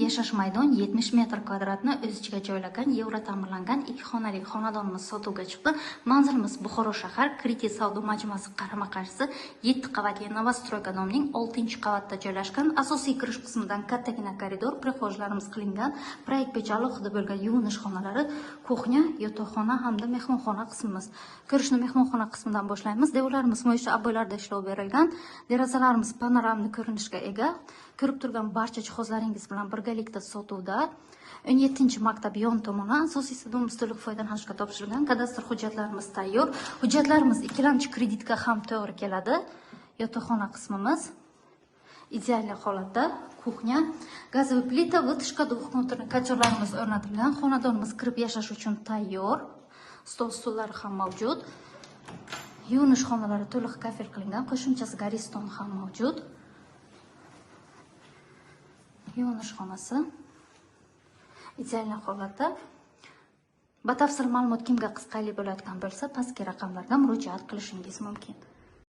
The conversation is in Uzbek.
yashash maydon 70 metr kvadratni o'z ichiga joylagan yevro ta'mirlangan 2 xonali xonadonimiz sotuvga chiqdi. Manzilimiz Buxoro shahar, Kriti savdo majmuasi qarama-qarshisi 7 qavatli Novostroyka nomining 6-qavatda joylashgan. Asosiy kirish qismidan kattagina koridor, prixojlarimiz qilingan, proyekt bo'yicha alohida bo'lgan yuvinish xonalari, kuxnya, yotoqxona hamda mehmonxona qismimiz. Kirishni mehmonxona qismidan boshlaymiz. Devorlarimiz mo'ysha aboylarda ishlov berilgan. Derazalarimiz panoramli ko'rinishga ega. Ko'rib turgan barcha jihozlaringiz bilan birgalikda sotuvda. 17-maktab yon tomoni asosiysi do'mimiz to'liq foydalanishga topshirilgan. Kadastr hujjatlarimiz tayyor. Hujjatlarimiz ikkilamchi kreditga ham to'g'ri keladi. Yotoqxona qismimiz ideal holatda, kuxnya, gazoviy plita, vытяжка, двухнутренный kotyorlarimiz o'rnatilgan. Xonadonimiz kirib yashash uchun tayyor. Stol stullari ham mavjud. Yuvinish xonalari to'liq kafel qilingan, qo'shimchasi gariston ham mavjud. Yuvinish xonasi ideal holatda. Batafsil ma'lumot kimga qiziqarli bo'ladigan bo'lsa, pastki raqamlarga murojaat qilishingiz mumkin.